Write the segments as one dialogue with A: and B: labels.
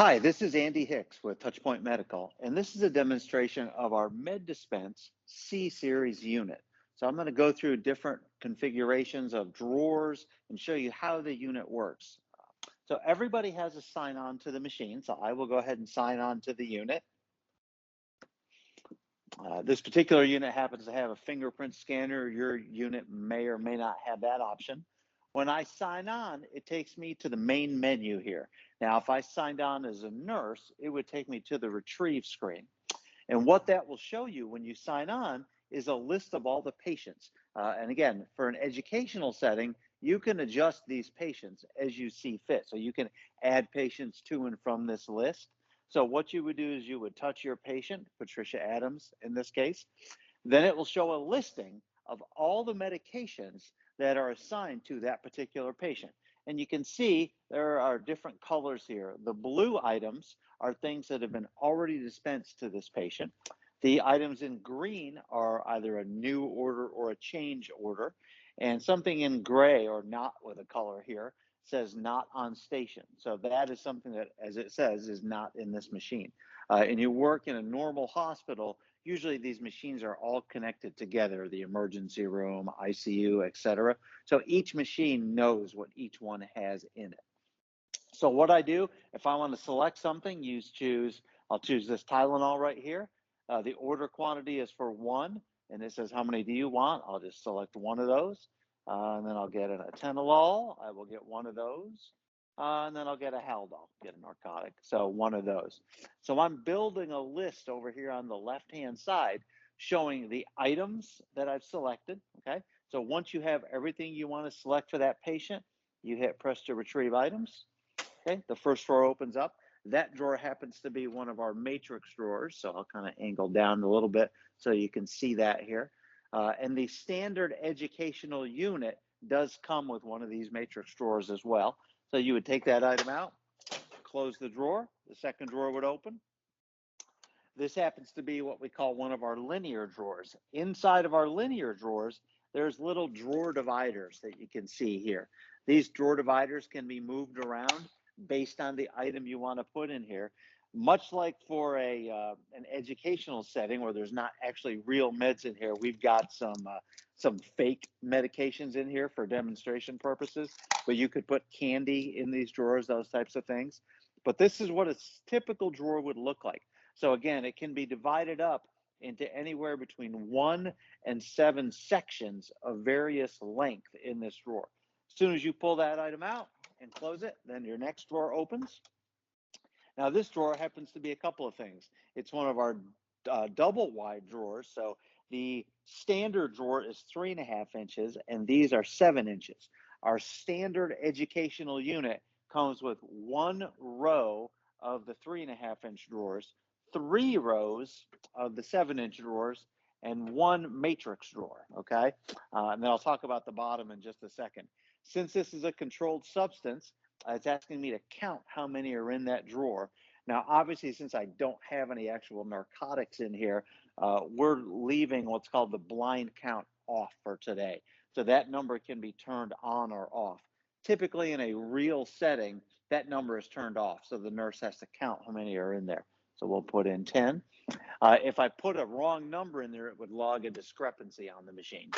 A: Hi, this is Andy Hicks with Touchpoint Medical, and this is a demonstration of our medDispense C-Series unit. So I'm going to go through different configurations of drawers and show you how the unit works. So everybody has a sign on to the machine, so I will go ahead and sign on to the unit. This particular unit happens to have a fingerprint scanner. Your unit may or may not have that option. When I sign on, it takes me to the main menu here. Now, if I signed on as a nurse, it would take me to the retrieve screen. And what that will show you when you sign on is a list of all the patients. And again, for an educational setting, you can adjust these patients as you see fit. So you can add patients to and from this list. So what you would do is you would touch your patient, Patricia Adams in this case, then it will show a listing of all the medications that are assigned to that particular patient. And you can see there are different colors here. The blue items are things that have been already dispensed to this patient. The items in green are either a new order or a change order. And something in gray or not with a color here says not on station. So that is something that, as it says, is not in this machine. And you work in a normal hospital, usually these machines are all connected together, the emergency room, ICU, etc. So each machine knows what each one has in it. So what I do, if I want to select something, I'll choose this Tylenol right here. The order quantity is for one, and it says how many do you want? I'll just select one of those. And then I'll get an atenolol. I will get one of those. And then I'll get a Haldol, get a narcotic. So one of those. So I'm building a list over here on the left-hand side showing the items that I've selected, okay? So once you have everything you want to select for that patient, you hit press to retrieve items. Okay, the first drawer opens up. That drawer happens to be one of our matrix drawers, so I'll kind of angle down a little bit so you can see that here. And the standard educational unit does come with one of these matrix drawers as well. So you would take that item out, close the drawer, the second drawer would open. This happens to be what we call one of our linear drawers. Inside of our linear drawers, there's little drawer dividers that you can see here. These drawer dividers can be moved around based on the item you want to put in here. Much like for an educational setting where there's not actually real meds in here, we've got some fake medications in here for demonstration purposes, but you could put candy in these drawers, those types of things. But this is what a typical drawer would look like. So again, it can be divided up into anywhere between 1 and 7 sections of various length in this drawer. As soon as you pull that item out and close it, then your next drawer opens. Now this drawer happens to be a couple of things. It's one of our double wide drawers. So the standard drawer is 3.5 inches and these are 7 inches. Our standard educational unit comes with one row of the 3.5 inch drawers, 3 rows of the 7 inch drawers, and one matrix drawer, okay? And then I'll talk about the bottom in just a second. Since this is a controlled substance, it's asking me to count how many are in that drawer. Now, obviously, since I don't have any actual narcotics in here, we're leaving what's called the blind count off for today. So that number can be turned on or off. Typically, in a real setting, that number is turned off, so the nurse has to count how many are in there. So we'll put in 10. If I put a wrong number in there, it would log a discrepancy on the machine.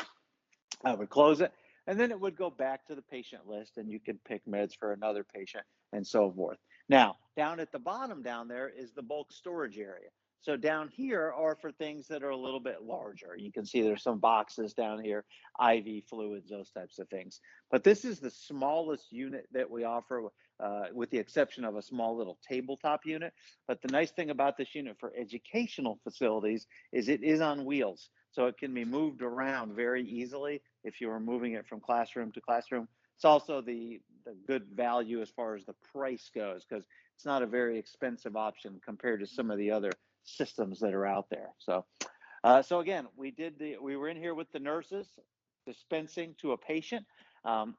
A: I would close it, and then it would go back to the patient list, and you could pick meds for another patient and so forth. Now, down at the bottom down there is the bulk storage area. So down here are for things that are a little bit larger. You can see there's some boxes down here, IV fluids, those types of things. But this is the smallest unit that we offer, with the exception of a small little tabletop unit. But the nice thing about this unit for educational facilities is it is on wheels. So it can be moved around very easily if you were moving it from classroom to classroom. It's also the good value as far as the price goes, because it's not a very expensive option compared to some of the other systems that are out there. So again, we were in here with the nurses dispensing to a patient.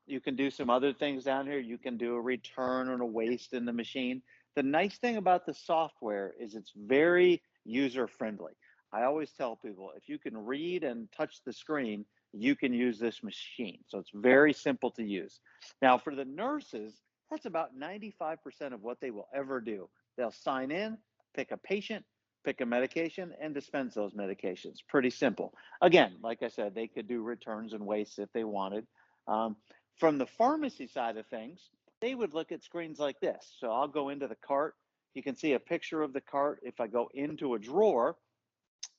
A: You can do some other things down here. You can do a return and a waste in the machine. The nice thing about the software is it's very user friendly. I always tell people, if you can read and touch the screen, you can use this machine. So it's very simple to use. Now, for the nurses, that's about 95% of what they will ever do They'll sign in, pick a patient, pick a medication, and dispense those medications. Pretty simple. Again, like I said, they could do returns and wastes if they wanted. Um, from the pharmacy side of things, they would look at screens like this. So I'll go into the cart. You can see a picture of the cart. If I go into a drawer,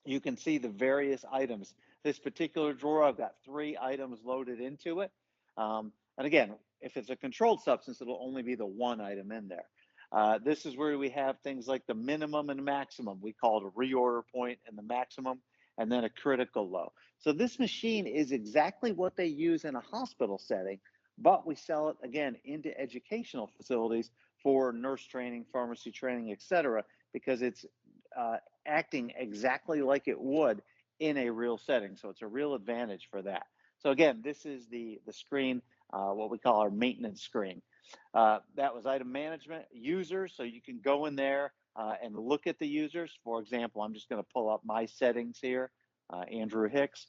A: you can see the various items. This particular drawer, I've got 3 items loaded into it. And again, if it's a controlled substance, it'll only be the 1 item in there. This is where we have things like the minimum and maximum. We call it a reorder point and the maximum, and then a critical low. So this machine is exactly what they use in a hospital setting, but we sell it again into educational facilities for nurse training, pharmacy training, etc., because it's acting exactly like it would in a real setting. So it's a real advantage for that. So again, this is the screen, what we call our maintenance screen. That was item management, users. So you can go in there and look at the users. For example, I'm just going to pull up my settings here, Andrew Hicks.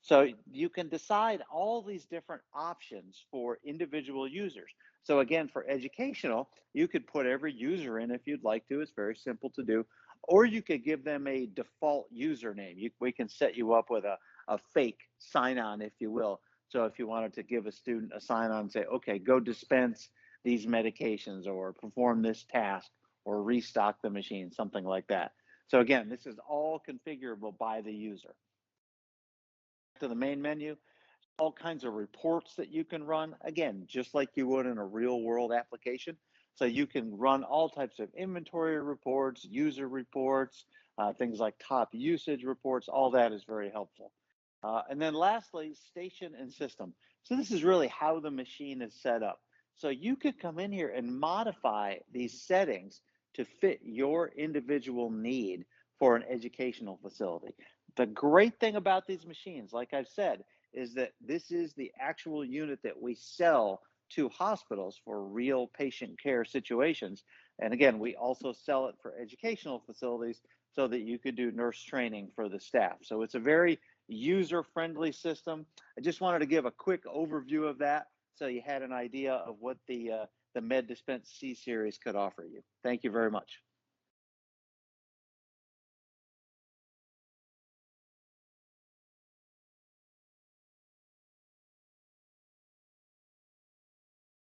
A: So you can decide all these different options for individual users. So again, for educational, you could put every user in if you'd like to. It's very simple to do. Or you could give them a default username. We can set you up with a fake sign-on, if you will. So if you wanted to give a student a sign-on and say, okay, go dispense these medications or perform this task or restock the machine, something like that. So again, this is all configurable by the user. To the main menu, all kinds of reports that you can run, again, just like you would in a real world application. So you can run all types of inventory reports, user reports, things like top usage reports. All that is very helpful. And then lastly, station and system. So this is really how the machine is set up. So you could come in here and modify these settings to fit your individual need for an educational facility. The great thing about these machines, like I've said, is that this is the actual unit that we sell to hospitals for real patient care situations. And again, we also sell it for educational facilities so that you could do nurse training for the staff. So it's a very user-friendly system. I just wanted to give a quick overview of that so you had an idea of what the medDispense C-Series could offer you. Thank you very much.